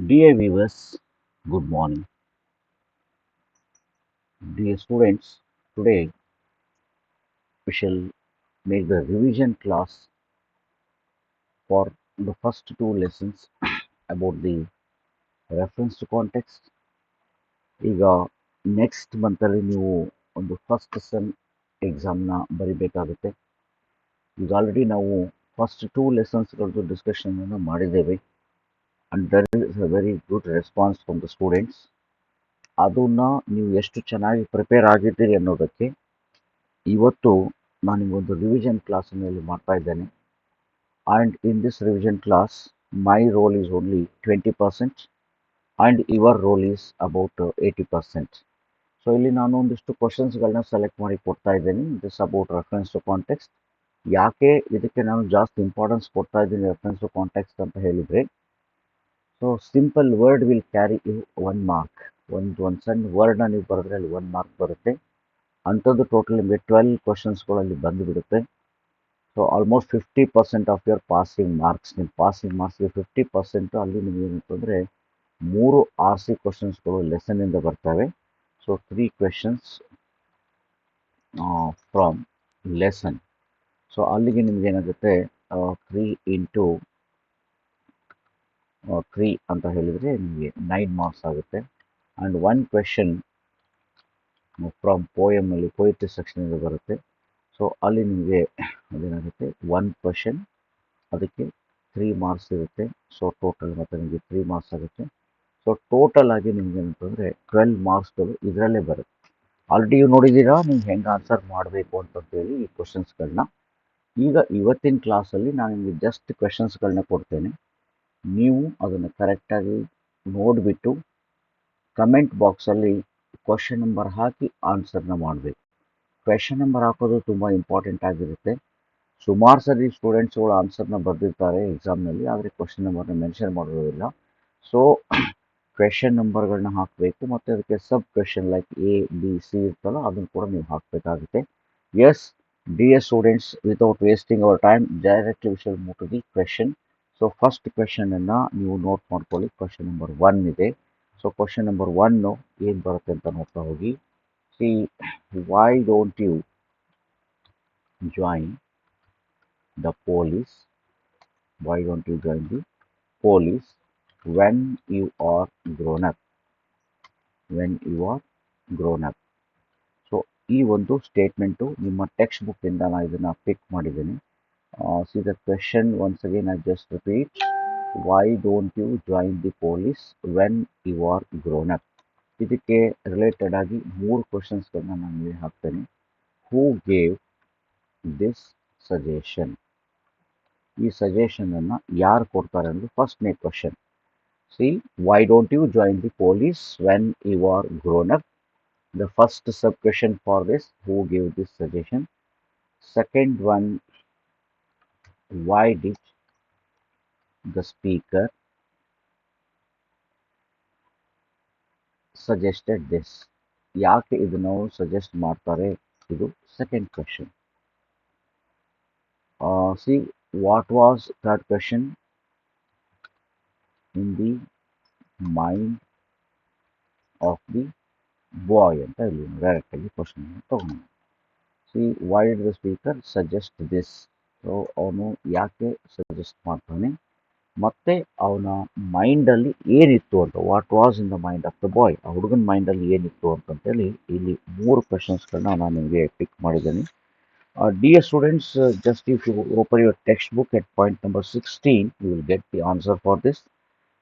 Dear viewers, good morning. Dear students, today we shall make the revision class for the first two lessons about the reference to context. ಈಗ next ಮಂತಲ್ಲಿ ನೀವು ಒಂದು first sem ಎಕ್ಸಾಮ್ನ ಬರಿಬೇಕಾಗುತ್ತೆ. ಈಗ already ನಾವು first two ಲೆಸನ್ಸ್ಗಳದ್ದು ಡಿಸ್ಕಷನನ್ನು ಮಾಡಿದ್ದೇವೆ and there is a very good response from the students. ಅದನ್ನು ನೀವು ಎಷ್ಟು ಚೆನ್ನಾಗಿ ಪ್ರಿಪೇರ್ ಆಗಿದ್ದೀರಿ ಅನ್ನೋದಕ್ಕೆ ಇವತ್ತು ನಾನು ನಿಮಗೊಂದು ರಿವಿಷನ್ ಕ್ಲಾಸನ್ನು ಇಲ್ಲಿ ಮಾಡ್ತಾ ಇದ್ದೇನೆ. And in this revision class my role is only 20% and your role is about 80%. So ಇಲ್ಲಿ ನಾನು ಒಂದಿಷ್ಟು ಕ್ವಶನ್ಸ್ಗಳನ್ನ ಸೆಲೆಕ್ಟ್ ಮಾಡಿ ಕೊಡ್ತಾ ಇದ್ದೀನಿ. This about reference to context. ಯಾಕೆ ಇದಕ್ಕೆ ನಾನು ಜಾಸ್ತಿ ಇಂಪಾರ್ಟೆನ್ಸ್ ಕೊಡ್ತಾ ಇದ್ದೀನಿ ರೆಫರೆನ್ಸ್ ಟು ಕಾಂಟೆಕ್ಸ್ಟ್ ಅಂತ ಹೇಳಿದರೆ, so simple word will carry you 1 mark. ಒಂದು ಸಣ್ಣ ವರ್ಡ್ನ ನೀವು ಬರೆದ್ರೆ ಅಲ್ಲಿ 1 ಮಾರ್ಕ್ ಬರುತ್ತೆ. ಅಂಥದ್ದು ಟೋಟಲ್ ನಿಮಗೆ 12 ಕ್ವಶನ್ಸ್ಗಳಲ್ಲಿ ಬಂದುಬಿಡುತ್ತೆ. So almost 50% of your passing marks. ನಿಮ್ಮ ಪಾಸಿಂಗ್ ಮಾರ್ಕ್ಸ್ಗೆ 50% ಅಲ್ಲಿ ನಿಮಗೆ ಏನಂತಂದರೆ 3 RC ಕ್ವಶನ್ಸ್ಗಳು ಲೆಸನ್ನಿಂದ ಬರ್ತವೆ. So 3 questions from lesson. So ಅಲ್ಲಿಗೆ ನಿಮ್ಗೆ ಏನಾಗುತ್ತೆ 3 ಇಂಟು 3 ಅಂತ ಹೇಳಿದರೆ ನಿಮಗೆ 9 ಮಾರ್ಕ್ಸ್ ಆಗುತ್ತೆ. ಆ್ಯಂಡ್ 1 ಕ್ವೆಶನ್ ಫ್ರಮ್ ಪೋಯಮಲ್ಲಿ ಪೊಯಿಟ್ರಿ ಸೆಕ್ಷನಿಂದ ಬರುತ್ತೆ. ಸೊ ಅಲ್ಲಿ ನಿಮಗೆ ಅದೇನಾಗುತ್ತೆ 1 ಕ್ವೆಶನ್, ಅದಕ್ಕೆ 3 ಮಾರ್ಕ್ಸ್ ಇರುತ್ತೆ. ಸೊ ಟೋಟಲ್ ಮತ್ತು ನಿಮಗೆ 3 ಮಾರ್ಕ್ಸ್ ಆಗುತ್ತೆ. ಸೊ ಟೋಟಲ್ ಆಗಿ ನಿಮ್ಗೆ ಏನಂತಂದರೆ 12 ಮಾರ್ಕ್ಸ್ಗಳು ಇದರಲ್ಲೇ ಬರುತ್ತೆ. ಆಲ್ರೆಡಿ ನೀವು ನೋಡಿದ್ದೀರಾ ನೀವು ಹೆಂಗೆ ಆನ್ಸರ್ ಮಾಡಬೇಕು ಅಂತಂತೇಳಿ ಈ ಕ್ವಶನ್ಸ್ಗಳನ್ನ. ಈಗ ಇವತ್ತಿನ ಕ್ಲಾಸಲ್ಲಿ ನಾನು ನಿಮಗೆ ಜಸ್ಟ್ ಕ್ವೆಶನ್ಸ್ಗಳನ್ನ ಕೊಡ್ತೇನೆ. ನೀವು ಅದನ್ನು ಕರೆಕ್ಟಾಗಿ ನೋಡಿಬಿಟ್ಟು ಕಮೆಂಟ್ ಬಾಕ್ಸಲ್ಲಿ ಕ್ವಶನ್ ನಂಬರ್ ಹಾಕಿ ಆನ್ಸರ್ನ ಮಾಡಬೇಕು. ಕ್ವೆಶನ್ ನಂಬರ್ ಹಾಕೋದು ತುಂಬ ಇಂಪಾರ್ಟೆಂಟ್ ಆಗಿರುತ್ತೆ. ಸುಮಾರು ಸರಿ ಸ್ಟೂಡೆಂಟ್ಸ್ಗಳು ಆನ್ಸರ್ನ ಬರೆದಿರ್ತಾರೆ ಎಕ್ಸಾಮ್ನಲ್ಲಿ, ಆದರೆ ಕ್ವಶನ್ ನಂಬರ್ನ ಮೆನ್ಷನ್ ಮಾಡೋದಿಲ್ಲ. ಸೊ ಕ್ವೆಶನ್ ನಂಬರ್ಗಳನ್ನ ಹಾಕಬೇಕು ಮತ್ತು ಅದಕ್ಕೆ sub question like A, B, C ಇರ್ತಲ್ಲ ಅದನ್ನು ಕೂಡ ನೀವು ಹಾಕಬೇಕಾಗುತ್ತೆ. Yes dear students, without wasting our time directly we shall move to the question. So first ಕ್ವೆಶನನ್ನು ನೀವು ನೋಟ್ ಮಾಡ್ಕೊಳ್ಳಿ. ಕ್ವೆಶನ್ ನಂಬರ್ 1 ಇದೆ. ಸೊ ಕ್ವೆಶನ್ ನಂಬರ್ 1 ಏನು ಬರುತ್ತೆ ಅಂತ ನೋಡ್ತಾ ಹೋಗಿ. See, why don't you join the police? Why don't you join the police when you are grown up? When you are grown up. So ಈ ಒಂದು ಸ್ಟೇಟ್ಮೆಂಟು ನಿಮ್ಮ ಟೆಕ್ಸ್ಟ್ ಬುಕ್ಕಿಂದ ನಾನು ಇದನ್ನು ಪಿಕ್ ಮಾಡಿದ್ದೀನಿ. See the question once again I just repeat. Why don't you join the police when you are grown up? ಇದಕ್ಕೆ related ಆಗಿ 3 ಕ್ವಶನ್ಸ್ಗಳನ್ನ ನಾನು ಇಲ್ಲಿ ಹಾಕ್ತೇನೆ. Who gave this suggestion? ಈ ಸಜೆಷನನ್ನು ಯಾರು ಕೊಡ್ತಾರೆ ಅಂದರೆ ಫಸ್ಟ್ನೇ question. See, why don't you join the police when you are grown up? The first sub question for this, who gave this suggestion? Second one, why did the speaker suggested this? ಯಾಕೆ ಇದನ್ನು suggest ಮಾಡ್ತಾರೆ? ಇದು second question. C, what was third question? In the mind of the boy ಅಂತ ಇಲ್ಲಿ ಡೈರೆಕ್ಟಾಗಿ question ತಗೊಂಡು. C, why did the speaker suggest this? So ಅವನು ಯಾಕೆ ಸಜೆಸ್ಟ್ ಮಾಡ್ತಾನೆ ಮತ್ತು ಅವನ ಮೈಂಡಲ್ಲಿ ಏನಿತ್ತು ಅಂತ, what was in the mind of the boy, ಆ ಹುಡುಗನ ಮೈಂಡಲ್ಲಿ ಏನಿತ್ತು ಅಂತಂತೇಳಿ ಇಲ್ಲಿ 3 ಕ್ವೆಶನ್ಸ್ಗಳನ್ನ ನಾನು ನಿಮಗೆ ಪಿಕ್ ಮಾಡಿದ್ದೀನಿ. Dear students, just if you open your text book at point number 16, ಯು ವಿಲ್ ಗೆಟ್ ದಿ ಆನ್ಸರ್ ಫಾರ್ ದಿಸ್.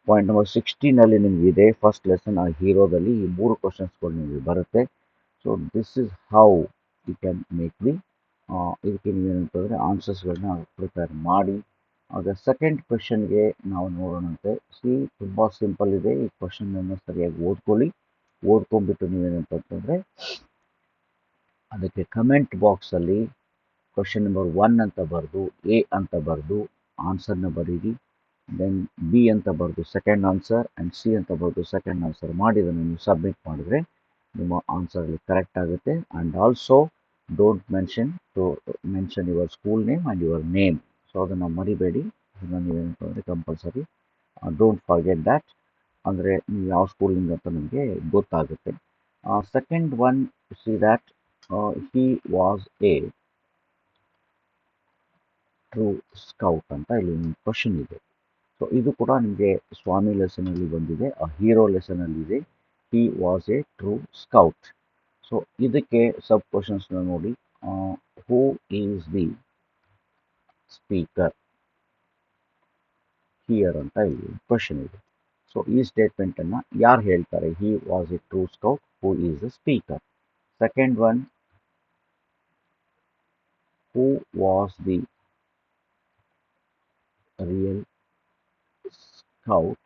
ಪಾಯಿಂಟ್ ನಂಬರ್ 16 ನಿಮಗಿದೆ ಫಸ್ಟ್ ಲೆಸನ್ ಆ ಹೀರೋದಲ್ಲಿ ಈ 3 ಕ್ವಶನ್ಸ್ಗಳು ನಿಮಗೆ ಬರುತ್ತೆ. So this is how you can make the ಇದಕ್ಕೆ ನೀವೇನಂತಂದರೆ ಆನ್ಸರ್ಸ್ಗಳನ್ನ ಪ್ರಿಪೇರ್ ಮಾಡಿ. ಆಗ ಸೆಕೆಂಡ್ ಕ್ವೆಶನ್ಗೆ ನಾವು ನೋಡೋಣಂತೆ. ಸಿ, ತುಂಬ ಸಿಂಪಲ್ ಇದೆ. ಈ ಕ್ವಶನನ್ನು ಸರಿಯಾಗಿ ಓದ್ಕೊಳ್ಳಿ. ಓದ್ಕೊಂಡ್ಬಿಟ್ಟು ನೀವೇನಂತಂದರೆ ಅದಕ್ಕೆ ಕಮೆಂಟ್ ಬಾಕ್ಸಲ್ಲಿ ಕ್ವಶನ್ ನಂಬರ್ 1 ಅಂತ ಬರೆದು, A ಅಂತ ಬರೆದು ಆನ್ಸರ್ನ ಬರೀರಿ. ದೆನ್ B ಅಂತ ಬರೆದು ಸೆಕೆಂಡ್ ಆನ್ಸರ್ ಆ್ಯಂಡ್ C ಅಂತ ಬರೆದು ಸೆಕೆಂಡ್ ಆನ್ಸರ್ ಮಾಡಿ ಅದನ್ನು ನೀವು ಸಬ್ಮಿಟ್ ಮಾಡಿದರೆ ನಿಮ್ಮ ಆನ್ಸರಲ್ಲಿ ಕರೆಕ್ಟ್ ಆಗುತ್ತೆ. And also don't mention your school name and your name. So ಅದನ್ನು ಮರಿಬೇಡಿ. ಅದನ್ನು ನೀವೇನಂತಂದರೆ ಕಂಪಲ್ಸರಿ ಡೋಂಟ್ ಫರ್ಗೆಟ್ ದ್ಯಾಟ್. ಅಂದರೆ ನೀವು ಯಾವ ಸ್ಕೂಲಿಂದ ಅಂತ ನಿಮಗೆ ಗೊತ್ತಾಗುತ್ತೆ. Second one see that he was a true scout ಅಂತ ಇಲ್ಲಿ ಕ್ವಶನ್ ಇದೆ. ಸೊ ಇದು ಕೂಡ ನಿಮಗೆ ಸ್ವಾಮಿ ಲೆಸನಲ್ಲಿ ಬಂದಿದೆ, ಹೀರೋ ಲೆಸನಲ್ಲಿ ಇದೆ. ಹಿ was a true scout. So ಇದಕ್ಕೆ ಸಬ್ ಕ್ವಶನ್ಸ್ನ ನೋಡಿ. ಹೂ ಈಸ್ ದಿ ಸ್ಪೀಕರ್ ಹಿಯರ್ ಅಂತ ಇಲ್ಲಿ ಕ್ವಶನ್ ಇದೆ. ಸೊ ಈ ಸ್ಟೇಟ್ಮೆಂಟನ್ನು ಯಾರು ಹೇಳ್ತಾರೆ? ಹಿ was a true scout, who is the speaker. Second one, who was the real scout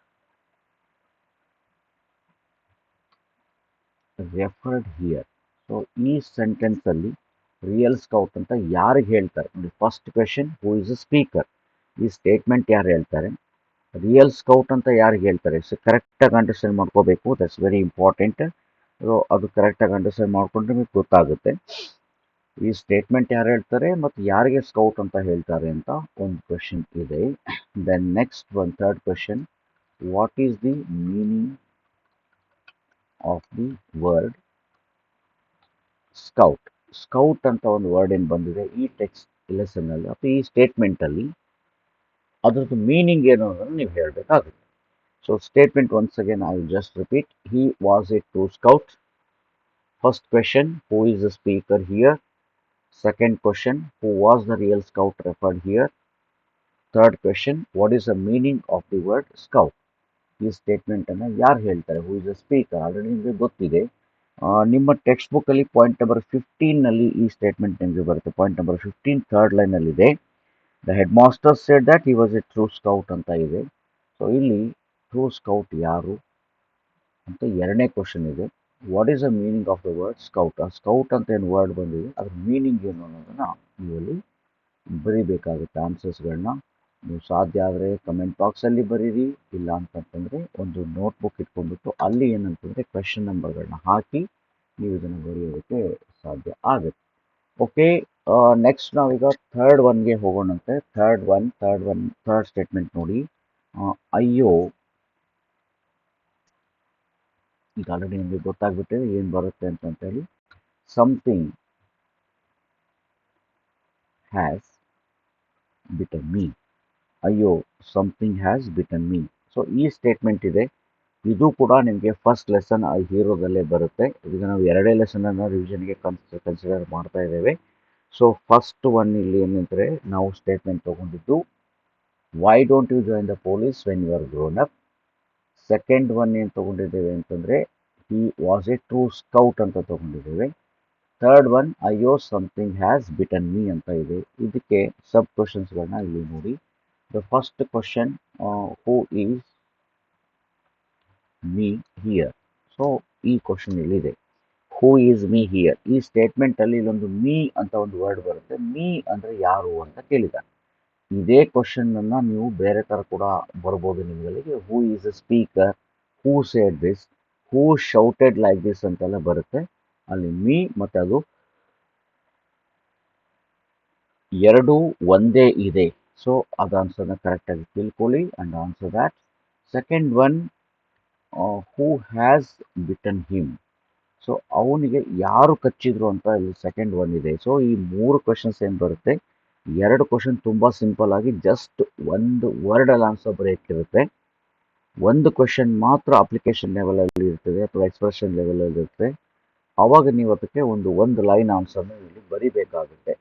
referred here. So ಈ ಸೆಂಟೆನ್ಸಲ್ಲಿ ರಿಯಲ್ ಸ್ಕೌಟ್ ಅಂತ ಯಾರಿಗೆ ಹೇಳ್ತಾರೆ ನೋಡಿ. First question, who is a speaker. ಈ ಸ್ಟೇಟ್ಮೆಂಟ್ ಯಾರು ಹೇಳ್ತಾರೆ? ರಿಯಲ್ ಸ್ಕೌಟ್ ಅಂತ ಯಾರಿಗೆ ಹೇಳ್ತಾರೆ? ಸೊ ಕರೆಕ್ಟಾಗಿ ಅಂಡರ್ಸ್ಟ್ಯಾಂಡ್ ಮಾಡ್ಕೋಬೇಕು, ದಟ್ಸ್ ವೆರಿ ಇಂಪಾರ್ಟೆಂಟ್. ಸೊ ಅದು ಕರೆಕ್ಟಾಗಿ ಅಂಡರ್ಸ್ಟ್ಯಾಂಡ್ ಮಾಡಿಕೊಂಡ್ರೆ ನಿಮಗೆ ಗೊತ್ತಾಗುತ್ತೆ ಈ ಸ್ಟೇಟ್ಮೆಂಟ್ ಯಾರು ಹೇಳ್ತಾರೆ ಮತ್ತು ಯಾರಿಗೆ ಸ್ಕೌಟ್ ಅಂತ ಹೇಳ್ತಾರೆ ಅಂತ ಒಂದು ಕ್ವೆಶನ್ ಇದೆ. Then next one, third question, what is the meaning of the word scout? Scout ಅಂತ ಒಂದು ವರ್ಡ್ ಏನು ಬಂದಿದೆ ಈ ಟೆಕ್ಸ್ಟ್ ಲೆಸನ್ನಲ್ಲಿ ಅಥವಾ ಈ ಸ್ಟೇಟ್ಮೆಂಟಲ್ಲಿ, ಅದ್ರದ್ದು ಮೀನಿಂಗ್ ಏನು ಅನ್ನೋದನ್ನು ನೀವು ಹೇಳಬೇಕಾಗುತ್ತೆ. So statement once again I will just repeat. He was a true scout. First question, who is the speaker here? Second question, who was the real scout referred here? Third question, what is the meaning of the word scout? ಈ statement ಅನ್ನು ಯಾರು ಹೇಳ್ತಾರೆ? ಹೂ is the speaker already ನಿಮಗೆ ಗೊತ್ತಿದೆ. ನಿಮ್ಮ text ಬುಕ್ಕಲ್ಲಿ point number 15ನಲ್ಲಿ ಈ statement ನಿಮಗೆ ಬರುತ್ತೆ. ಪಾಯಿಂಟ್ ನಂಬರ್ 15 ಥರ್ಡ್ ಲೈನಲ್ಲಿದೆ. The head master said that he was a true scout ಅಂತ ಇದೆ. ಸೊ ಇಲ್ಲಿ ಟ್ರೂ ಸ್ಕೌಟ್ ಯಾರು ಅಂತ ಎರಡನೇ ಕ್ವಶನ್ ಇದೆ. What is the meaning of the word scout? ಆ ಸ್ಕೌಟ್ ಅಂತ ಏನು ವರ್ಡ್ ಬಂದಿದೆ ಅದ್ರ ಮೀನಿಂಗ್ ಏನು ಅನ್ನೋದನ್ನು ನೀವಲ್ಲಿ ಬರೀಬೇಕಾಗುತ್ತೆ. ಆನ್ಸರ್ಸ್ಗಳನ್ನ ನೀವು ಸಾಧ್ಯ ಆದರೆ ಕಮೆಂಟ್ ಬಾಕ್ಸಲ್ಲಿ ಬರೀರಿ, ಇಲ್ಲ ಅಂತಂತಂದರೆ ಒಂದು ನೋಟ್ಬುಕ್ ಇಟ್ಕೊಂಡ್ಬಿಟ್ಟು ಅಲ್ಲಿ ಏನಂತಂದರೆ ಕ್ವೆಶನ್ ನಂಬರ್ಗಳನ್ನ ಹಾಕಿ ನೀವು ಇದನ್ನು ಬರೆಯೋದಕ್ಕೆ ಸಾಧ್ಯ ಆಗುತ್ತೆ. ಓಕೆ, ನೆಕ್ಸ್ಟ್ ನಾವೀಗ ಥರ್ಡ್ ಒನ್ಗೆ ಹೋಗೋಣಂತೆ. ಥರ್ಡ್ ಸ್ಟೇಟ್ಮೆಂಟ್ ನೋಡಿ. ಅಯ್ಯೋ, ಈಗ ಆಲ್ರೆಡಿ ನಿಮಗೆ ಗೊತ್ತಾಗ್ಬಿಟ್ಟಿದೆ ಏನು ಬರುತ್ತೆ ಅಂತಂತೇಳಿ. Something has bitten me. ಅಯ್ಯೋ, something has bitten me. So ಈ ಸ್ಟೇಟ್ಮೆಂಟ್ ಇದೆ. ಇದು ಕೂಡ ನಿಮಗೆ ಫಸ್ಟ್ ಲೆಸನ್ ಹೀರೋದಲ್ಲೇ ಬರುತ್ತೆ. ಈಗ ನಾವು ಎರಡೇ ಲೆಸನನ್ನು ರಿವಿಷನ್ಗೆ ಕನ್ಸಿಡರ್ ಮಾಡ್ತಾ ಇದ್ದೇವೆ. ಸೊ ಫಸ್ಟ್ ಒನ್ ಇಲ್ಲಿ ಏನಂದರೆ ನಾವು ಸ್ಟೇಟ್ಮೆಂಟ್ ತೊಗೊಂಡಿದ್ದು, why don't you join the police when you are grown up. Second one ಏನು ತೊಗೊಂಡಿದ್ದೇವೆ ಅಂತಂದರೆ he was a true scout ಅಂತ ತೊಗೊಂಡಿದ್ದೇವೆ. ಥರ್ಡ್ ಒನ್, ಅಯ್ಯೋ ಸಮಥಿಂಗ್ ಹ್ಯಾಸ್ ಬಿಟನ್ ಮೀ ಅಂತ ಇದೆ. ಇದಕ್ಕೆ ಸಬ್ ಕ್ವಶನ್ಸ್ಗಳನ್ನ ಇಲ್ಲಿ ನೋಡಿ. The first question, who is me here? So ಈ ಕ್ವಶನ್ ಇಲ್ಲಿದೆ, ಹೂ ಈಸ್ ಮೀ ಹಿಯರ್. ಈ ಸ್ಟೇಟ್ಮೆಂಟಲ್ಲಿ ಇಲ್ಲೊಂದು ಮೀ ಅಂತ ಒಂದು ವರ್ಡ್ ಬರುತ್ತೆ. ಮೀ ಅಂದರೆ ಯಾರು ಅಂತ ಕೇಳಿದ್ದಾರೆ. ಇದೇ ಕ್ವಶನನ್ನು ನೀವು ಬೇರೆ ಥರ ಕೂಡ ಬರ್ಬೋದು ನಿಮಗೆ. Who is a speaker, who said this, who shouted like this ಅಂತೆಲ್ಲ ಬರುತ್ತೆ. ಅಲ್ಲಿ ಮೀ ಮತ್ತು ಅದು ಎರಡೂ ಒಂದೇ ಇದೆ. ಸೊ ಅದು ಆನ್ಸರ್ನ ಕರೆಕ್ಟಾಗಿ ತಿಳ್ಕೊಳ್ಳಿ and answer that. Second one, who has bitten him. So ಅವನಿಗೆ ಯಾರು ಕಚ್ಚಿದ್ರು ಅಂತ ಇಲ್ಲಿ ಸೆಕೆಂಡ್ ಒನ್ ಇದೆ. ಸೊ ಈ ಮೂರು ಕ್ವೆಶನ್ಸ್ ಏನು ಬರುತ್ತೆ, ಎರಡು ಕ್ವಶನ್ ತುಂಬ ಸಿಂಪಲ್ ಆಗಿ ಜಸ್ಟ್ ಒಂದು ವರ್ಡಲ್ಲಿ ಆನ್ಸರ್ ಬರೆಯೋಕ್ಕಿರುತ್ತೆ. ಒಂದು ಕ್ವೆಶನ್ ಮಾತ್ರ ಅಪ್ಲಿಕೇಶನ್ ಲೆವೆಲಲ್ಲಿ ಇರ್ತದೆ ಅಥವಾ ಎಕ್ಸ್ಪ್ರೆಷನ್ ಲೆವೆಲಲ್ಲಿ ಇರುತ್ತೆ. ಆವಾಗ ನೀವು ಅದಕ್ಕೆ ಒಂದು ಲೈನ್ ಆನ್ಸರ್ನ ಇಲ್ಲಿ ಬರಿಬೇಕಾಗುತ್ತೆ.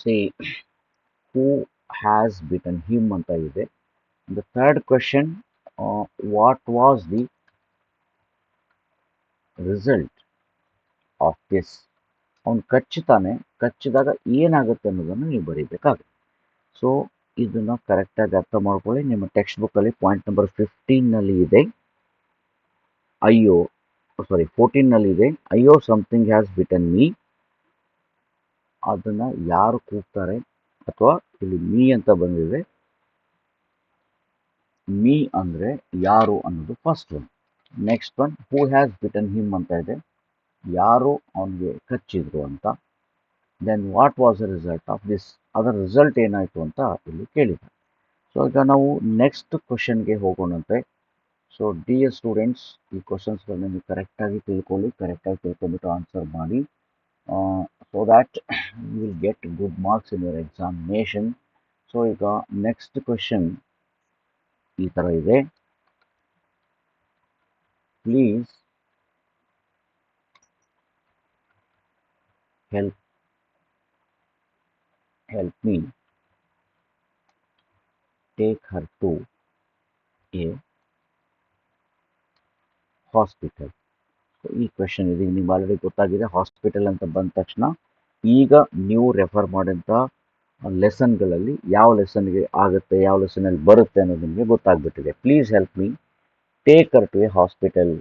See, who has bitten him ಅಂತ ಇದೆ. The third question, what was the result of this? ಅವನು ಕಚ್ಚುತ್ತಾನೆ, ಕಚ್ಚಿದಾಗ ಏನಾಗುತ್ತೆ ಅನ್ನೋದನ್ನು ನೀವು ಬರೀಬೇಕಾಗುತ್ತೆ. ಸೊ ಇದನ್ನು ಕರೆಕ್ಟಾಗಿ ಅರ್ಥ ಮಾಡ್ಕೊಳ್ಳಿ. ನಿಮ್ಮ ಟೆಕ್ಸ್ಟ್ ಬುಕ್ಕಲ್ಲಿ ಪಾಯಿಂಟ್ ನಂಬರ್ 15ನಲ್ಲಿ ಇದೆ, 14ನಲ್ಲಿ ಇದೆ, ಅಯ್ಯೋ ಸಮಥಿಂಗ್ ಹ್ಯಾಸ್ ಬಿಟನ್ ಮೀ. ಅದನ್ನು ಯಾರು ಕೂಗ್ತಾರೆ ಅಥವಾ ಇಲ್ಲಿ ಮೀ ಅಂತ ಬಂದಿದೆ. ಮೀ ಅಂದರೆ ಯಾರು ಅನ್ನೋದು first one. Next one, who has bitten him ಅಂತ ಇದೆ, ಯಾರು ಅವನಿಗೆ ಕಚ್ಚಿದ್ರು ಅಂತ. Then what was the result of this? ಅದರ ರಿಸಲ್ಟ್ ಏನಾಯಿತು ಅಂತ ಇಲ್ಲಿ ಕೇಳಿದ್ದಾರೆ. ಸೊ ಈಗ ನಾವು ನೆಕ್ಸ್ಟ್ ಕ್ವಶನ್ಗೆ ಹೋಗೋಣಂತೆ. ಸೊ ಡಿಯರ್ ಸ್ಟೂಡೆಂಟ್ಸ್, ಈ ಕ್ವಶನ್ಸ್ಗಳನ್ನ ನೀವು ಕರೆಕ್ಟಾಗಿ ತಿಳ್ಕೊಳ್ಳಿ, ಕರೆಕ್ಟಾಗಿ ತಿಳ್ಕೊಂಬಿಟ್ಟು ಆನ್ಸರ್ ಮಾಡಿ, so that you will get good marks in your examination. So ಈಗ ನೆಕ್ಸ್ಟ್ ಕ್ವಶನ್ ಈ ಥರ ಇದೆ. Please help me take her to a hospital. ಈ ಕ್ವೆಶನ್ ಇದೆ, ನಿಮ್ಗೆ ಆಲ್ರೆಡಿ ಗೊತ್ತಾಗಿದೆ. ಹಾಸ್ಪಿಟಲ್ ಅಂತ ಬಂದ ತಕ್ಷಣ ಈಗ ನೀವು ರೆಫರ್ ಮಾಡಿದಂಥ ಲೆಸನ್ಗಳಲ್ಲಿ ಯಾವ ಲೆಸನ್ಗೆ ಆಗುತ್ತೆ, ಯಾವ ಲೆಸನಲ್ಲಿ ಬರುತ್ತೆ ಅನ್ನೋದು ನಿಮಗೆ ಗೊತ್ತಾಗ್ಬಿಟ್ಟಿದೆ. Please help me take her to a hospital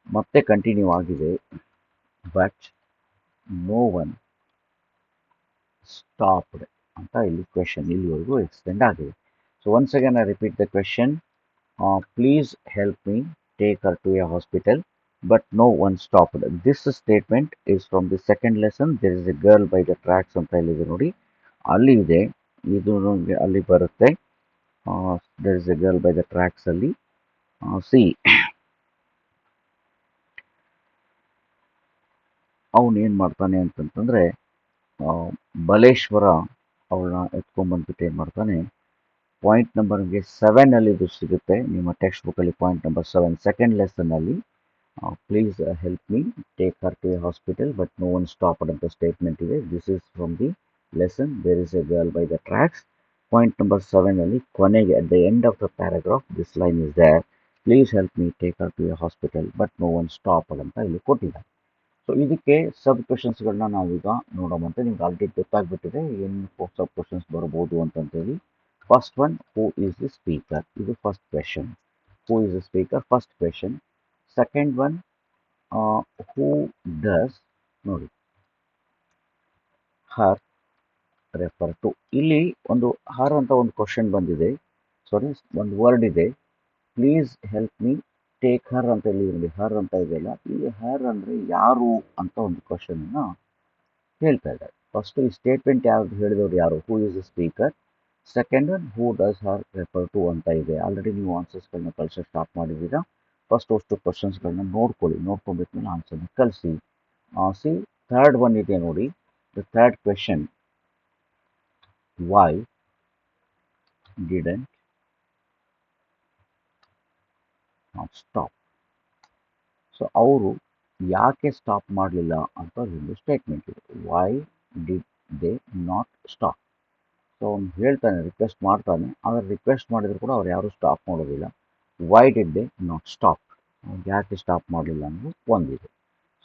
ಮತ್ತೆ ಕಂಟಿನ್ಯೂ ಆಗಿದೆ. ಬಟ್ ನೋ ಒನ್ ಸ್ಟಾಪ್ಡ್ ಅಂತ ಇಲ್ಲಿ ಕ್ವೆಶನ್ ಇಲ್ಲಿವರೆಗೂ ಎಕ್ಸ್ಟೆಂಡ್ ಆಗಿದೆ. So once again I repeat the question. Please help me take her to a hospital, but no one stopped. This statement is from the second lesson. There is a girl by the tracks ಅಂತ ಇಲ್ಲಿದೆ ನೋಡಿ, ಅಲ್ಲಿ ಇದೆ. ಇದು ನಮಗೆ ಅಲ್ಲಿ ಬರುತ್ತೆ. there is a girl by the tracks ಅಲ್ಲಿ. see, ಅವನು ಏನು ಮಾಡ್ತಾನೆ ಅಂತಂತಂದರೆ, ಬಲೇಶ್ವರ ಅವಳನ್ನ ಎತ್ಕೊಂಡ್ಬಂದ್ಬಿಟ್ಟು ಏನು ಮಾಡ್ತಾನೆ, ಪಾಯಿಂಟ್ ನಂಬರ್ಗೆ 7 ಅಲ್ಲಿ ಇದು ಸಿಗುತ್ತೆ ನಿಮ್ಮ ಟೆಕ್ಸ್ಟ್ ಬುಕ್ಕಲ್ಲಿ. ಪಾಯಿಂಟ್ ನಂಬರ್ 7 ಸೆಕೆಂಡ್ ಲೆಸನ್ನಲ್ಲಿ please help me take her to a hospital but no one stopped ಅಂತ ಸ್ಟೇಟ್ಮೆಂಟ್ ಇದೆ. This is from the lesson there is a girl by the tracks. Point number 7 ಅಲ್ಲಿ ಕೊನೆಗೆ at the end of the paragraph this line is there, please help me take her to a hospital but no one stopped ಅಂತ ಇಲ್ಲಿ ಕೊಟ್ಟಿದ್ದಾರೆ. So ಇದಕ್ಕೆ sub ಕ್ವಶನ್ಸ್ಗಳನ್ನ ನಾವೀಗ ನೋಡೋವಂತೆ. ನಿಮ್ಗೆ already ಗೊತ್ತಾಗ್ಬಿಟ್ಟಿದೆ ಏನು sub questions ಬರ್ಬೋದು ಅಂತಂತೇಳಿ. First one, who is the speaker, ಇದು first question. Who is the speaker first question. Second one, who does, ನೋಡಿ, ಹರ್ ರೆಫರ್ ಟು. ಇಲ್ಲಿ ಒಂದು ಹರ್ ಅಂತ ಒಂದು ಕ್ವಶನ್ ಬಂದಿದೆ, ಸಾರಿ ಒಂದು ವರ್ಡ್ ಇದೆ. ಪ್ಲೀಸ್ ಹೆಲ್ಪ್ ಮೀ ಟೇಕ್ ಹರ್ ಅಂತ ಇಲ್ಲಿ ನೋಡಿ, ಹರ್ ಅಂತ ಇದೆಯಲ್ಲ, ಇಲ್ಲಿ ಹರ್ ಅಂದರೆ ಯಾರು ಅಂತ ಒಂದು ಕ್ವಶನನ್ನು ಹೇಳ್ತಾ ಇದ್ದಾರೆ. ಫಸ್ಟ್ ಈ ಸ್ಟೇಟ್ಮೆಂಟ್ ಯಾವ್ದು ಹೇಳಿದವರು ಯಾರು, who is the speaker. Second one, who does her refer to ಅಂತ ಇದೆ. ಆಲ್ರೆಡಿ ನೀವು ಆನ್ಸರ್ಸ್ಗಳನ್ನ ಕಳಿಸೋಕೆ ಸ್ಟಾರ್ಟ್ ಮಾಡಿದ್ದೀರಾ. ಫಸ್ಟ್ ಅಷ್ಟು ಕ್ವಶನ್ಸ್ಗಳನ್ನ ನೋಡ್ಕೊಳ್ಳಿ, ನೋಡ್ಕೊಂಡ್ಬಿಟ್ಮೇಲೆ ಆನ್ಸರ್ನ ಕಳಿಸಿ. ಸಿ ಥರ್ಡ್ ಒನ್ ಇದೆ ನೋಡಿ, the third question, Y didn't not stop. So ಅವರು ಯಾಕೆ ಸ್ಟಾಪ್ ಮಾಡಲಿಲ್ಲ ಅಂತ ಒಂದು ಸ್ಟೇಟ್ಮೆಂಟ್ ಇದೆ. Y did they not stop. So ಅವ್ನು ಹೇಳ್ತಾನೆ, ರಿಕ್ವೆಸ್ಟ್ ಮಾಡ್ತಾನೆ, ಆದರೆ ರಿಕ್ವೆಸ್ಟ್ ಮಾಡಿದ್ರು ಕೂಡ ಅವ್ರು ಯಾರೂ ಸ್ಟಾಪ್ ಮಾಡೋದಿಲ್ಲ. Why did they not stop, ಯಾಕೆ ಸ್ಟಾಪ್ ಮಾಡಲಿಲ್ಲ ಅನ್ನೋದು ಒಂದಿದೆ.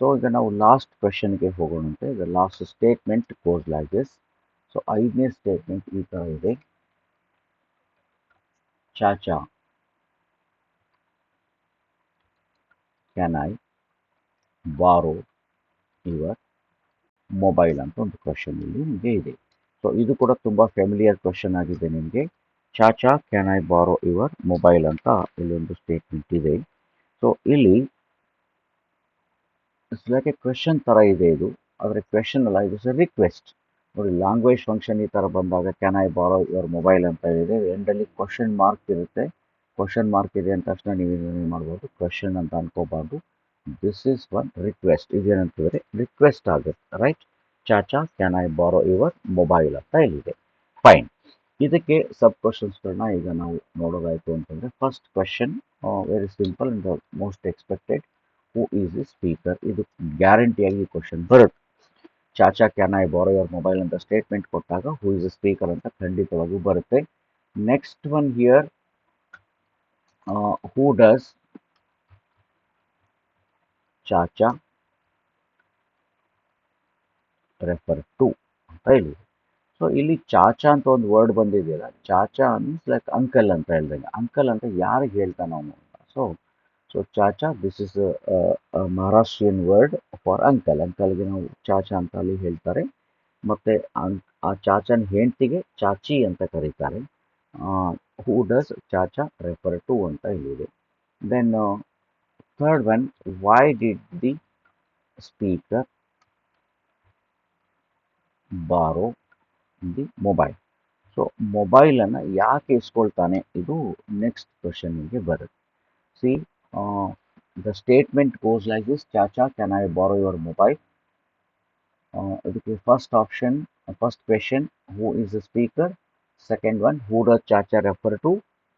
ಸೊ ಈಗ ನಾವು ಲಾಸ್ಟ್ ಕ್ವೆಶನ್ಗೆ ಹೋಗೋಣಂತೆ. The last statement goes like this. So ಐದನೇ ಸ್ಟೇಟ್ಮೆಂಟ್ ಈ ಥರ ಇದೆ, chacha can I borrow your mobile ಅಂತ ಒಂದು ಕ್ವೆಶನ್ ಇಲ್ಲಿ ನಿಮಗೆ ಇದೆ. ಸೊ ಇದು ಕೂಡ ತುಂಬ ಫೆಮಿಲಿಯರ್ ಕ್ವೆಶನ್ ಆಗಿದೆ ನಿಮಗೆ. Chacha can I borrow your mobile ಅಂತ ಇಲ್ಲಿ ಒಂದು ಸ್ಟೇಟ್ಮೆಂಟ್ ಇದೆ. ಸೊ ಇಲ್ಲಿ ಇಟ್ಸ್ ಲೈಕ್ ಎ ಕ್ವೆಶನ್ ಥರ ಇದೆ ಇದು, ಆದರೆ ಕ್ವೆಶನ್ ಅಲ್ಲ, ಇದು ಇಸ್ ಎ ರಿಕ್ವೆಸ್ಟ್. ನೋಡಿ, ಲ್ಯಾಂಗ್ವೇಜ್ ಫಂಕ್ಷನ್ ಈ ಥರ ಬಂದಾಗ can I borrow your mobile ಅಂತ ಇದೆ, ಎಂಡಲ್ಲಿ ಕ್ವಶನ್ ಮಾರ್ಕ್ ಇರುತ್ತೆ. ಕ್ವಶನ್ ಮಾರ್ಕ್ ಇದೆ ಅಂದ ತಕ್ಷಣ ನೀವು ಏನು ಮಾಡ್ಬೋದು, ಕ್ವೆಶನ್ ಅಂತ ಅನ್ಕೋಬಾರ್ದು. This is one request. ಇದೇನಂತಂದರೆ ರಿಕ್ವೆಸ್ಟ್ ಆಗುತ್ತೆ, right. Chacha can I borrow your mobile ಅಂತ ಇಲ್ಲಿದೆ. ಫೈನ್. ಇದಕ್ಕೆ ಸಬ್ ಕ್ವಶನ್ಸ್ಗಳನ್ನ ಈಗ ನಾವು ನೋಡೋದಾಯಿತು ಅಂತಂದರೆ, first question very simple and most expected, who is the speaker. ಇದು ಗ್ಯಾರಂಟಿಯಾಗಿ ಕ್ವಶನ್ ಬರುತ್ತೆ. Chacha can I borrow your mobile ಅಂತ ಸ್ಟೇಟ್ಮೆಂಟ್ ಕೊಟ್ಟಾಗ ಹೂ ಇಸ್ ದ ಸ್ಪೀಕರ್ ಅಂತ ಖಂಡಿತವಾಗಿಯೂ ಬರುತ್ತೆ. Next one here, who does chacha refer to ಅಂತ ಹೇಳಿ. ಸೊ ಇಲ್ಲಿ ಚಾಚಾ ಅಂತ ಒಂದು ವರ್ಡ್ ಬಂದಿದೆಯಲ್ಲ, ಚಾಚಾ ಮೀನ್ಸ್ ಲೈಕ್ ಅಂಕಲ್ ಅಂತ ಹೇಳ್ದಂಗೆ. ಅಂಕಲ್ ಅಂತ ಯಾರಿಗೆ ಹೇಳ್ತಾನೆ ಅವನು ಅಂತ. So chacha, this is Maharashtrian word for uncle. ಅಂಕಲ್ಗೆ ನಾವು ಚಾಚಾ ಅಂತ ಅಲ್ಲಿ ಹೇಳ್ತಾರೆ. ಮತ್ತು ಆ ಚಾಚನ ಹೆಂಡತಿಗೆ ಚಾಚಿ ಅಂತ ಕರೀತಾರೆ. Who does chacha refer to ಅಂತ ಹೇಳಿದೆ. Then third one, why did the speaker borrow the mobile. So ಮೊಬೈಲನ್ನು ಯಾಕೆ ಇಸ್ಕೊಳ್ತಾನೆ, ಇದು ನೆಕ್ಸ್ಟ್ ಕ್ವಶನ್ಗೆ ಬರುತ್ತೆ. See, the statement goes like this: Chacha, can I borrow your mobile? The first option, first question, who is the speaker? Second one, who does Chacha refer to?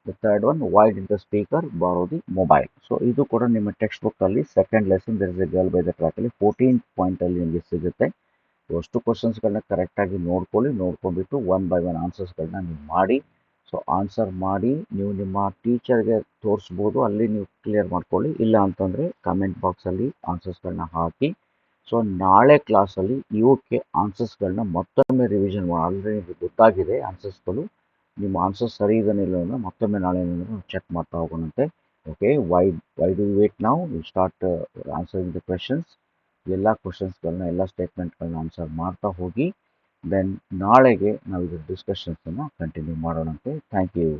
The third one, why did the speaker borrow the mobile? So ಇದು ಕೂಡ ನಿಮ್ಮ text book ಅಲ್ಲಿ second lesson there is a girl by the track ಅಲ್ಲಿ 14 point ಅಲ್ಲಿ ನಿಮಗೆ ಸಿಗುತ್ತೆ. ಅಷ್ಟು ಕ್ವಶನ್ಸ್ಗಳನ್ನ ಕರೆಕ್ಟಾಗಿ ನೋಡ್ಕೊಳ್ಳಿ, ನೋಡ್ಕೊಂಡ್ಬಿಟ್ಟು ಒನ್ ಬೈ ಒನ್ ಆನ್ಸರ್ಸ್ಗಳನ್ನ ನೀವು ಮಾಡಿ. ಸೊ ಆನ್ಸರ್ ಮಾಡಿ ನೀವು ನಿಮ್ಮ ಟೀಚರ್ಗೆ ತೋರಿಸ್ಬೋದು, ಅಲ್ಲಿ ನೀವು ಕ್ಲಿಯರ್ ಮಾಡ್ಕೊಳ್ಳಿ. ಇಲ್ಲ ಅಂತಂದರೆ ಕಮೆಂಟ್ ಬಾಕ್ಸಲ್ಲಿ ಆನ್ಸರ್ಸ್ಗಳನ್ನ ಹಾಕಿ. ಸೊ ನಾಳೆ ಕ್ಲಾಸಲ್ಲಿ ಇವಕ್ಕೆ ಆನ್ಸರ್ಸ್ಗಳನ್ನ ಮತ್ತೊಮ್ಮೆ ರಿವಿಷನ್ ಮಾಡಿ. ಆಲ್ರೆಡಿ ನಿಮಗೆ ಗೊತ್ತಾಗಿದೆ ಆನ್ಸರ್ಸ್ಗಳು, ನಿಮ್ಮ ಆನ್ಸರ್ಸ್ ಸರಿ ಇದನ್ನ ಇಲ್ಲ ಅಂದ್ರೆ ಮತ್ತೊಮ್ಮೆ ನಾಳೆ ಚೆಕ್ ಮಾಡ್ತಾ ಹೋಗೋಣಂತೆ. ಓಕೆ, ವೈ ಡು ವೇಟ್ ನಾವು ಸ್ಟಾರ್ಟ್ ಆನ್ಸರಿಂಗ್ ದ ಕ್ವೆಶನ್ಸ್. ಎಲ್ಲ ಕ್ವಶನ್ಸ್ಗಳನ್ನ, ಎಲ್ಲ ಸ್ಟೇಟ್ಮೆಂಟ್ಗಳನ್ನ ಆನ್ಸರ್ ಮಾಡ್ತಾ ಹೋಗಿ. ದೆನ್ ನಾಳೆಗೆ ನಾವು ಇದ್ರ ಡಿಸ್ಕಷನ್ಸನ್ನು ಕಂಟಿನ್ಯೂ ಮಾಡೋಣಂತೆ. Thank you.